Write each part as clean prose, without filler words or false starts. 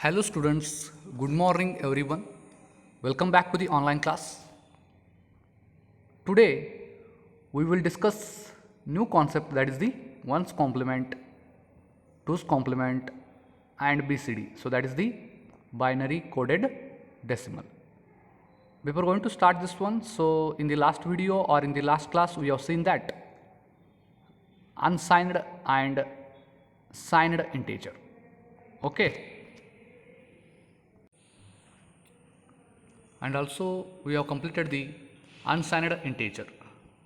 Hello students, good morning everyone. Welcome back to the online class. Today we will discuss new concept, that is the ones complement, twos complement and BCD. So that is the binary coded decimal. Before going to start this one, so in the last video or in the last class we have seen that unsigned and signed integer. Okay. And also we have completed the unsigned integer.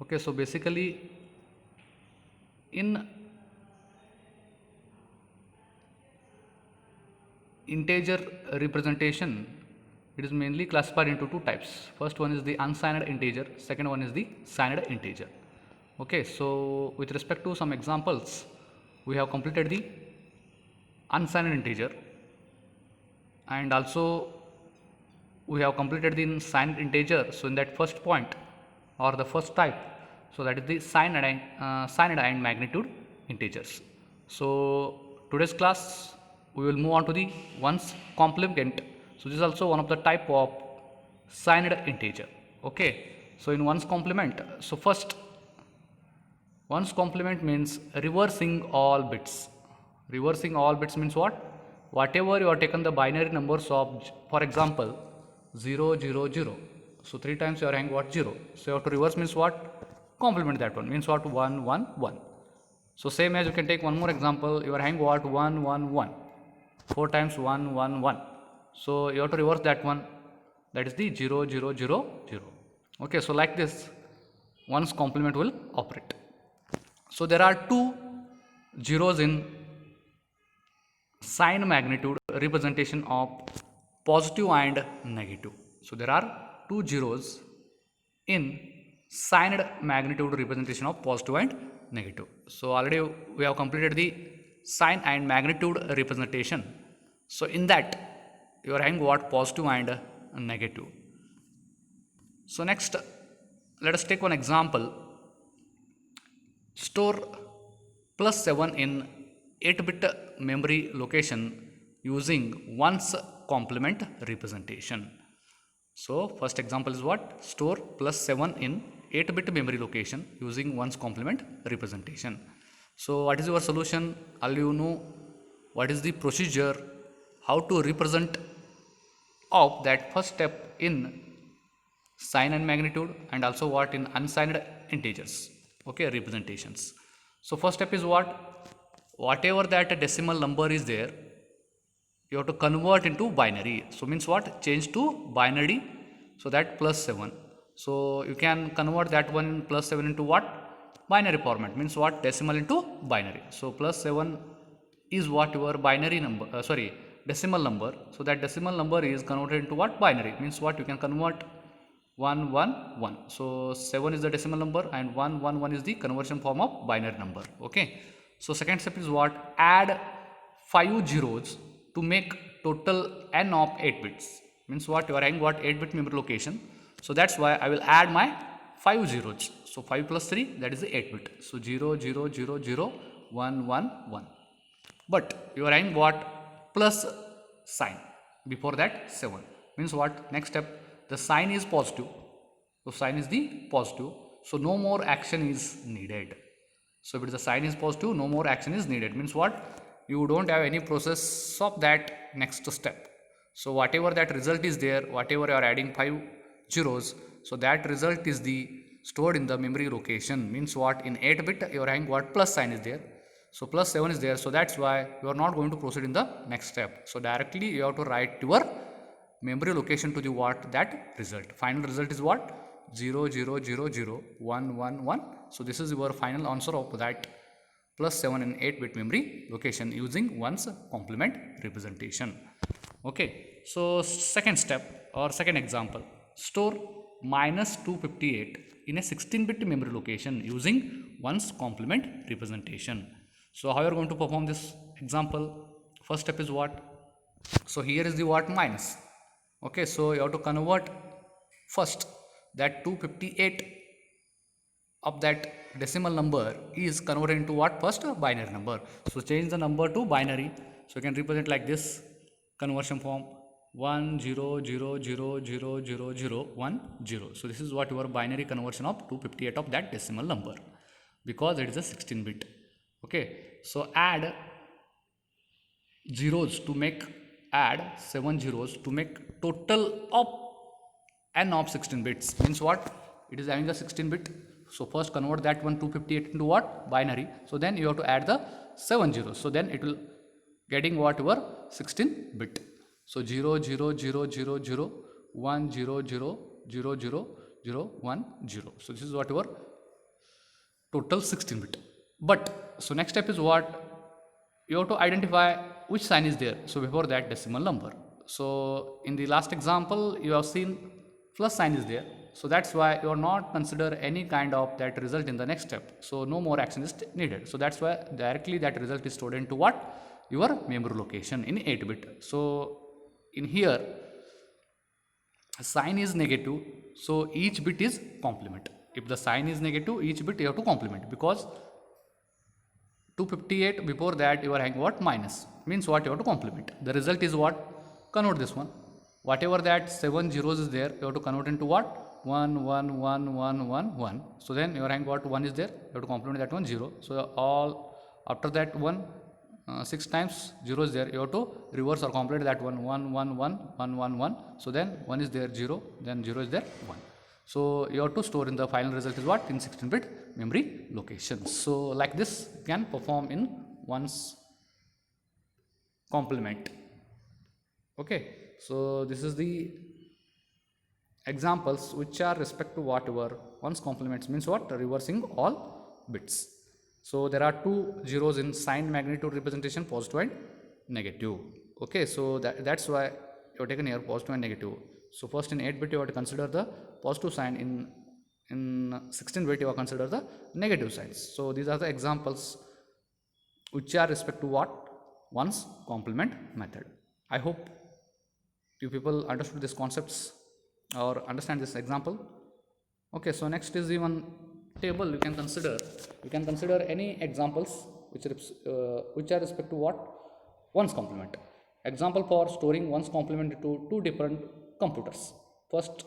Okay, so basically in integer representation it is mainly classified into two types. First one is the unsigned integer, second one is the signed integer. Okay, so with respect to some examples, we have completed the unsigned integer and also we have completed the signed integer. So in that first point or the first type, so that is the signed and magnitude integers. So today's class we will move on to the ones complement. So this is also one of the type of signed integer. Okay, so in ones complement, so first ones complement means reversing all bits. Reversing all bits means what? Whatever you have taken the binary numbers of, for example, 0, 0, 0. So 3 times you are having what? 0. So you have to reverse means what? Complement that one. Means what? 1, 1, 1. So same as you can take one more example. You are having what? 1, 1, 1. 4 times 1, 1, 1. So you have to reverse that one. That is the 0, 0, 0, 0. Okay, so like this, one's complement will operate. So there are two zeros in sign magnitude representation of positive and negative. So there are two zeros in signed magnitude representation of positive and negative. So already we have completed the sign and magnitude representation. So in that you are having what? Positive and negative. So next let us take one example. Store plus 7 in 8-bit memory location using ones complement representation. So first example is what? Store plus 7 in 8-bit memory location using ones complement representation. So what is your solution? All you know what is the procedure, how to represent of that first step in sign and magnitude and also what in unsigned integers. Okay, representations. So first step is what? Whatever that decimal number is there, you have to convert into binary. So means what? Change to binary. So that plus 7. So you can convert that one plus 7 into what? Binary format. Means what? Decimal into binary. So plus 7 is what your binary number, decimal number. So that decimal number is converted into what? Binary. Means what? You can convert 1, 1, 1. So 7 is the decimal number and 1, 1, 1 is the conversion form of binary number. Okay. So second step is what? Add 5 zeros to make total n of 8 bits. Means what? You are having what? 8-bit memory location. So that's why I will add my 5 zeros. So 5 plus 3, that is the 8-bit. So 0, 0, 0, 0, 1, 1, 1. But you are having what? Plus sign before that 7. Means what? Next step, the sign is positive. So sign is the positive. So no more action is needed. So if it is the sign is positive, no more action is needed. Means what? You don't have any process of that next step. So whatever that result is there, whatever you are adding 5 zeros, so that result is the stored in the memory location. Means what? In 8-bit you are having what? Plus sign is there. So plus 7 is there. So that's why you are not going to proceed in the next step. So directly you have to write your memory location to the what? That result. Final result is what? 0, 0, 0, 0, 1, 1, 1. So this is your final answer of that plus 7 in 8-bit memory location using ones complement representation. Okay. So second step or second example, store minus 258 in a 16-bit memory location using ones complement representation. So how you are going to perform this example? First step is what? So here is the what? Minus. Okay, so you have to convert first that 258 of that decimal number is converted into what? First binary number. So change the number to binary. So you can represent like this. conversion form 1 0 0 0 0 0 0 1 0. So this is what your binary conversion of 258 of that decimal number, because it is a 16 bit. Okay, so add zeros to make, add 7 zeros to make total of n of 16 bits. Means what? It is having a 16 bit. So first convert that one 258 into what? Binary. So then you have to add the 7 zeros. So then it will getting what? Your 16 bit. So 0 0 0 0 0 1 0 0 0 0 0 1 0. So this is what your total 16 bit. But so next step is what? You have to identify which sign is there. So before that decimal number. So in the last example you have seen plus sign is there. So that's why you are not consider any kind of that result in the next step. So no more action is needed. So that's why directly that result is stored into what? Your memory location in 8 bit. So in here sign is negative, so each bit is complement. If the sign is negative, each bit you have to complement, because 258 before that you are having what? Minus. Means what? You have to complement. The result is what? Convert this one. Whatever that 7 zeros is there, you have to convert into what? 1 1 1 1 1 1. So then you are having what? 1 is there, you have to complement that one 0. So all after that one 6 times 0 is there, you have to reverse or complete that one 1 1 1 1 1 1. So then 1 is there 0, then 0 is there 1. So you have to store in the final result is what? In 16 bit memory location. So like this you can perform in one's complement. Okay, so this is the examples which are respect to whatever one's complements. Means what? Reversing all bits. So there are two zeros in sign magnitude representation, positive and negative. Okay, so that's why you have taken here positive and negative. So first in 8 bit you have to consider the positive sign, in 16 bit you have to consider the negative signs. So these are the examples which are respect to what? One's complement method. I hope you people understood these concepts or understand this example. Okay, so next is even table. You can consider any examples which are respect to what? One's complement. Example for storing one's complement into two different computers. First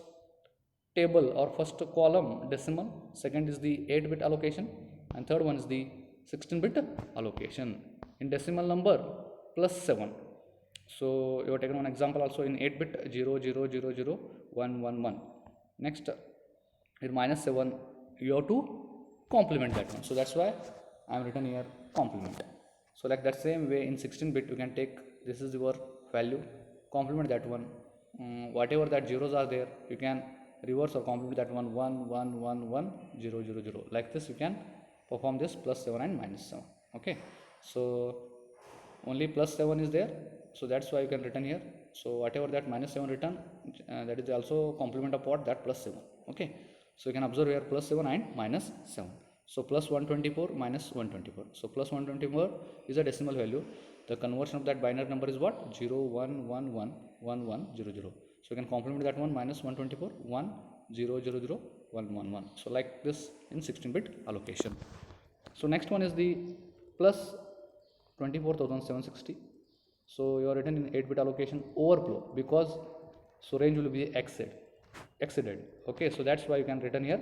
table or first column decimal, second is the 8 bit allocation, and third one is the 16 bit allocation. In decimal number plus 7. So you have taken one example also in 8 bit 0 0 0 0 1 1 1. Next in minus 7 you have to complement that one. So that's why I am written here complement. So like that same way in 16 bit you can take, this is your value, complement that one. Whatever that zeros are there, you can reverse or complement that one 1 1 1 1 0 0 0. Like this you can perform this plus 7 and minus 7. Okay, so only plus 7 is there, so that's why you can written here. So whatever that minus 7 written, that is also complement of what? That plus 7. Okay, so you can observe here plus 7 and minus 7. So plus 124 minus 124. So plus 124 is a decimal value. The conversion of that binary number is what? 0 1 1 1 1 1 0 0. So you can complement that one minus 124 1 0 0 0 1 1 1. So like this in 16 bit allocation. So next one is the plus 24,760. So you are written in 8 bit allocation overflow, because so range will be exceeded. Okay, so that's why you can written here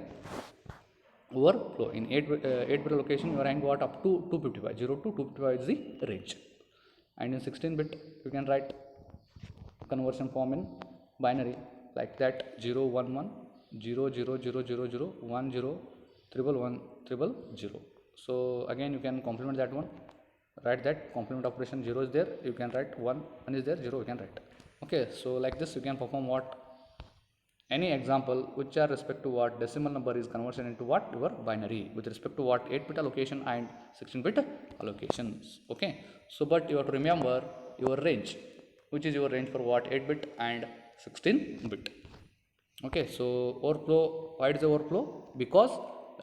overflow. In 8 bit allocation you are having what? Up to 255. 0 to 255 is the range. And in 16 bit you can write conversion form in binary like that 0 1 1 0 0 0 0 0 1 0 1 1 0. So again you can complement that one, write that complement operation. 0 is there, you can write 1 is there, 0 you can write. Okay, so like this you can perform what? Any example which are respect to what? Decimal number is conversion into what? Your binary with respect to what? 8 bit allocation and 16 bit allocations. Okay, so but you have to remember your range, which is your range for what? 8 bit and 16 bit. Okay, so overflow, why is the overflow? Because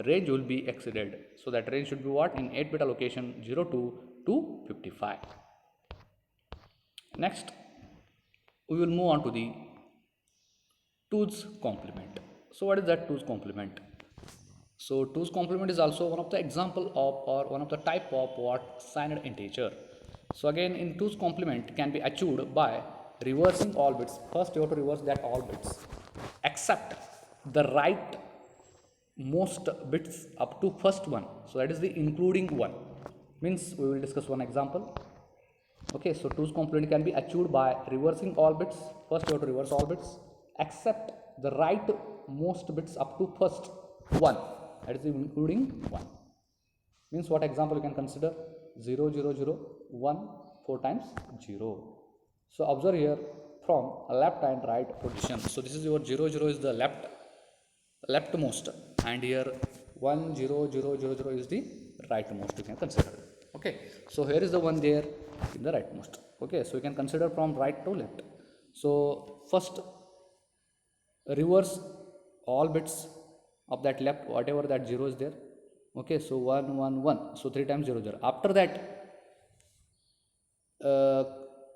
range will be exceeded. So that range should be what? In 8 bit allocation 0 to 255. Next we will move on to the 2's complement. So what is that 2's complement? So 2's complement is also one of the example of, or one of the type of what? Signed integer. So again in 2's complement can be achieved by reversing all bits. First you have to reverse that all bits except the right most bits up to first one, so that is the including one. Means we will discuss one example. Okay, so 2's complement can be achieved by reversing all bits. First you have to reverse all bits except the right most bits up to first one, that is including 1. Means what example you can consider? 0 0 0 1 4 times 0. So observe here from left and right position. So this is your 0 0 is the leftmost, and here 1 0 0 0 0 is the rightmost, you can consider. Okay, so here is the one there in the rightmost. Okay, so you can consider from right to left. So first reverse all bits of that left, whatever that 0 is there. Okay, so 1 1 1, so 3 times 0 0. After that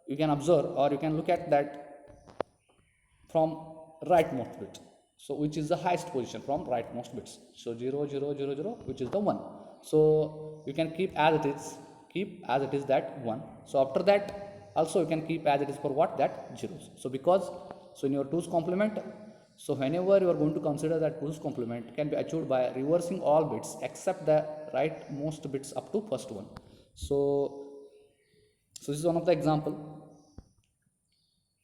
you can observe or you can look at that from rightmost bit, so which is the highest position from rightmost bits. So 0 0 0 0, which is the 1. So you can keep as it is that 1. So after that also you can keep as it is for what, that zeros. So because, so in your 2's complement, so whenever you are going to consider that 2's complement can be achieved by reversing all bits except the rightmost bits up to first one. So this is one of the example.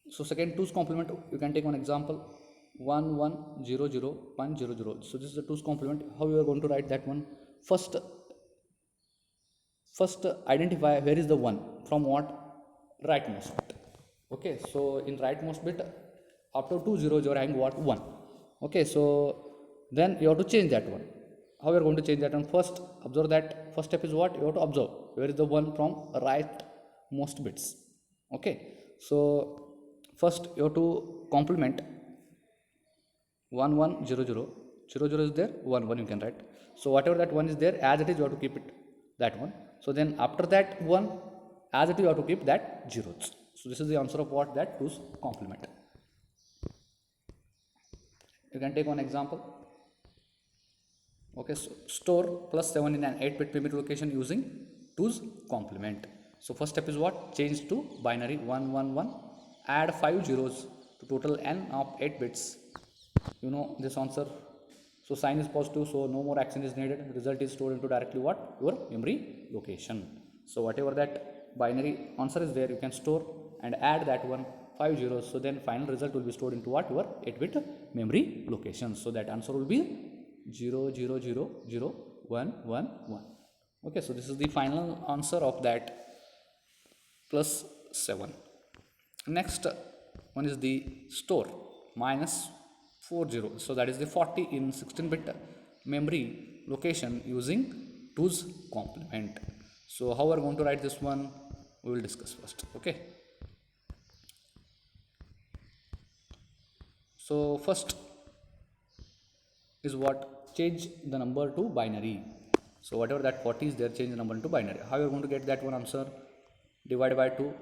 So second 2's complement, you can take one example, 1 1 0 0 1 0 0. So this is the 2's complement. How you are going to write that one? First identify where is the 1 from what, rightmost bit. Okay, so in rightmost bit after 2 0 you are having what, 1. Okay, so then you have to change that one. How you are going to change that one? First observe that first step is what, you have to observe where is the 1 from rightmost bits. Okay, so first you have to complement 1 1 0 0 0 0 is there, 1 1 you can write. So whatever that 1 is there, as it is you have to keep it that one. So then after that 1, as it is you have to keep that zeros. So this is the answer of what, that 2's complement. You can take one example. Okay, so store +7 in an 8-bit memory location using 2's complement. So first step is what, change to binary 1 1 1, add 5 zeros to total n of 8 bits. You know this answer. So sign is positive, so no more action is needed. Result is stored into directly what, your memory location. So whatever that binary answer is there, you can store and add that one 5 zeros. So then final result will be stored into what, your 8-bit memory location. So that answer will be 0 0 0 0 1 1 1. Okay, so this is the final answer of that +7. Next one is the store -40. So that is the 40 in 16-bit memory location using 2's complement. So how we are going to write this one, we will discuss first. Okay, so first is what, change the number to binary. So whatever that 40 is there, change the number into binary. How you are going to get that one answer? Divide by 2.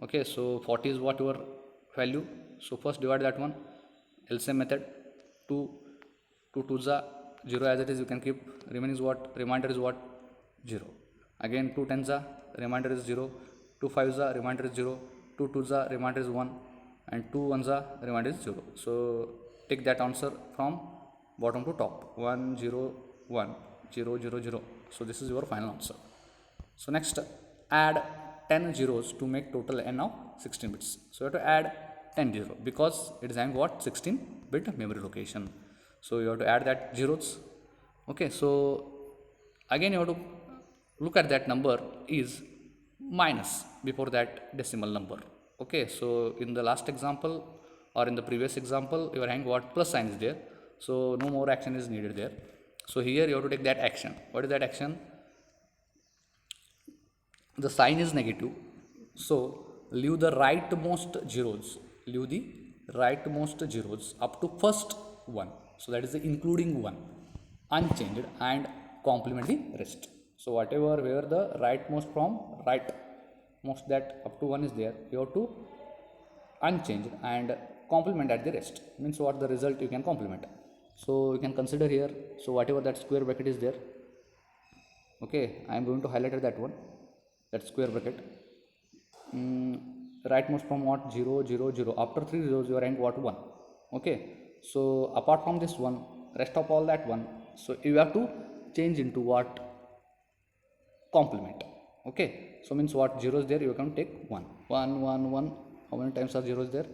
Okay, so 40 is what, your value. So first divide that one, LCM method. 2 2's are 0 as it is, you can keep. Remaining is what, remainder is what, 0. Again 2 10's are, remainder is 0. 2 5's are, remainder is 0. 2 2's are, remainder is 1. And 2 1's are, remainder is 0. So take that answer from bottom to top, 1 0 1 0 0 0. So this is your final answer. So next, add 10 zeros to make total n of 16 bits. So you have to add 10 zeros because it is having what, 16-bit memory location. So you have to add that zeros. Okay, so again you have to look at that number is minus before that decimal number. Okay, so in the last example or in the previous example you are having what, plus sign is there, so no more action is needed there. So here you have to take that action. What is that action? The sign is negative, so leave the rightmost zeros, up to first one, so that is the including one, unchanged, and complement the rest. So whatever where the rightmost from rightmost that up to 1 is there, you have to unchanged and complement at the rest. Means what, the result you can complement. So you can consider here, so whatever that square bracket is there, okay, I am going to highlight that one, that square bracket. rightmost from what 0 0 0, after 3 zeros you are rank what 1. Okay, so apart from this one, rest of all that one, so you have to change into what complement. Okay, so means what zeros there you can take 1 1 1 1. How many times are zeros there?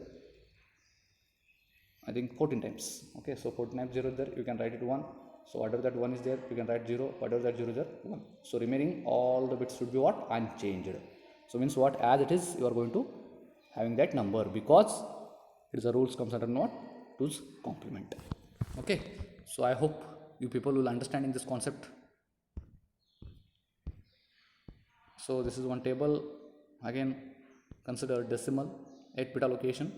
I think 14 times. Okay, so 14 times 0 there, you can write it 1. So whatever that 1 is there, you can write 0. Whatever that 0 is there, 1. So remaining all the bits should be what? Unchanged. So means what? As it is, you are going to having that number, because it is a rules comes under what? 2's complement. Okay, so I hope you people will understanding this concept. So this is one table. Again, consider decimal, 8-bit allocation,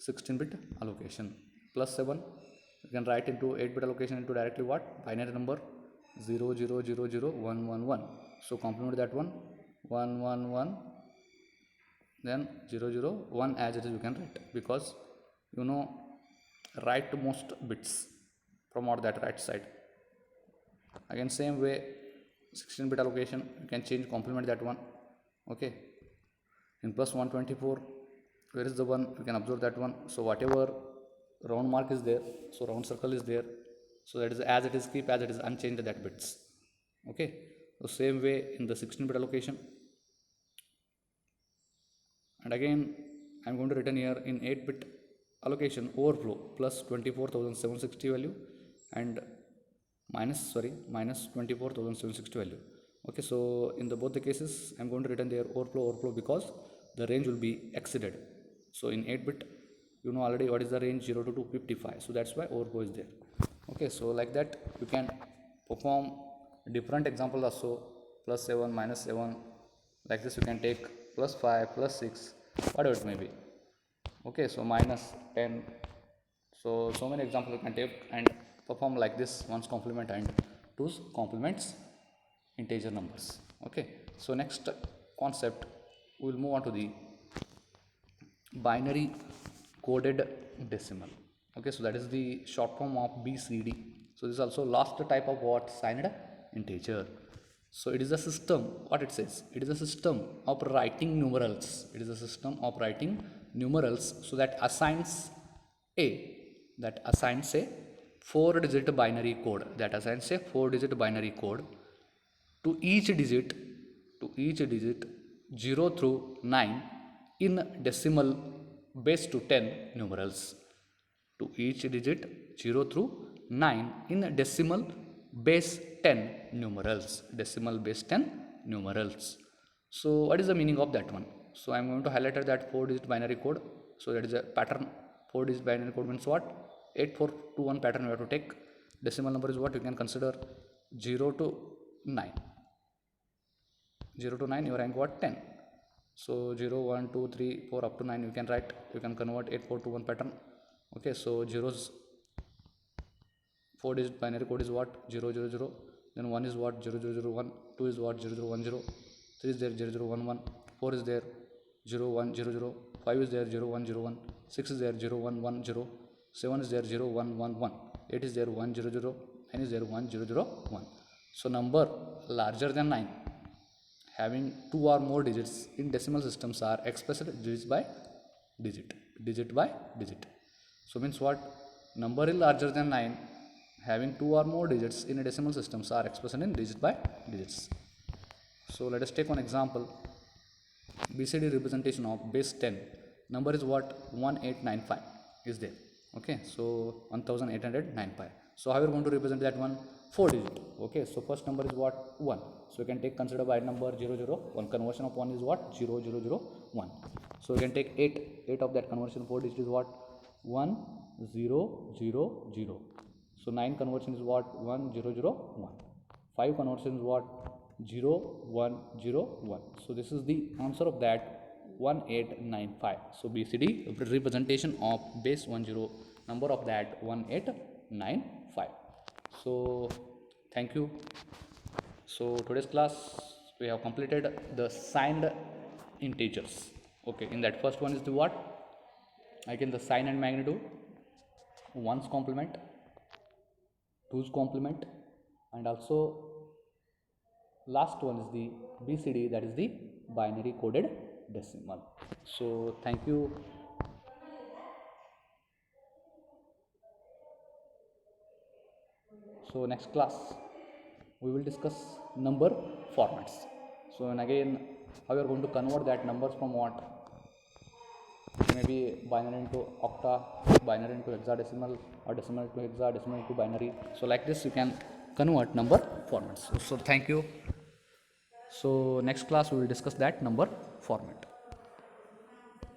16-bit allocation. Plus 7, you can write into 8-bit allocation into directly what? Binary number 0 0 0 0 1 1 1. So complement that one 1 1 1, then 0 0 1 as it is you can write, because you know write most bits from out that right side. Again same way, 16-bit allocation, you can change complement that one. Okay, in plus 124, where is the one? You can observe that one. So whatever round mark is there, so round circle is there, so that is as it is, keep as it is, unchanged that bits. Okay, so same way in the 16-bit allocation. And again I am going to written here in 8-bit allocation overflow plus 24,760 value and minus 24,760 value. Okay, so in the both the cases I am going to written there overflow, because the range will be exceeded. So in 8-bit you know already what is the range, 0 to 255, so that's why overflow is there. Okay, so like that you can perform different example also, plus 7 minus 7, like this you can take plus 5 plus 6, whatever it may be. Okay, so minus 10. So many examples you can take and perform like this, one's complement and two's complements integer numbers. Okay, so next concept we will move on to the binary coded decimal. Okay, so that is the short form of BCD. So this is also last type of what? Signed integer. So it is a system, what it says, it is a system of writing numerals. It is a system of writing numerals, so that assigns a 4-digit binary code, that assigns a 4-digit binary code to each digit 0 through 9 in decimal base to 10 numerals, to each digit 0 through 9 in decimal base 10 numerals, So what is the meaning of that one? So I am going to highlight that 4-digit binary code. So that is a pattern. 4-digit binary code means what? 8421 pattern you have to take. Decimal number is what? You can consider 0 to 9. 0 to 9 you rank what? 10. So 0 1 2 3 4 up to 9 you can write, you can convert 8421 pattern. Okay, so zeros, 4-digit binary code is what? 0 0 0, then 1 is what? 0 0 0 1, 2 is what? 0 0 1 0, 3 is there 0 0 1 1, 4 is there 0 1 0 0, 5 is there 0 1 0 1, 6 is there 0 1 1 0, 7 is there 0 1 1 1, 8 is there 1 0 0, 9 is there 1 0 0 1. So number larger than 9 having 2 or more digits in decimal systems are expressed digit by digit. So means what? Number is larger than 9 having 2 or more digits in a decimal systems are expressed in digit by digits. So let us take one example. BCD representation of base 10 number is what? 1895 is there. Okay, so 1895. So how are you going to represent that one? 4-digit. Okay, so first number is what? 1. So you can take consider by number 0 0 1. Conversion of 1 is what? 0 0 0 1. So you can take 8 of that conversion. 4-digit is what? 1 0 0 0. So 9 conversion is what? 1 0 0 1. 5 conversion is what? 0 1 0 1. So this is the answer of that 1895. So BCD representation of base 10 number of that 1895. So thank you. So today's class we have completed the signed integers. Okay, in that first one is the what? Again the sign and magnitude, 1's complement, 2's complement, and also last one is the BCD, that is the binary coded decimal. So thank you. So next class we will discuss number formats. So and again how you are going to convert that numbers from what, maybe binary into octa, binary into hexadecimal, or decimal to hexa, decimal to binary. So like this you can convert number formats. So thank you. So next class we will discuss that number format.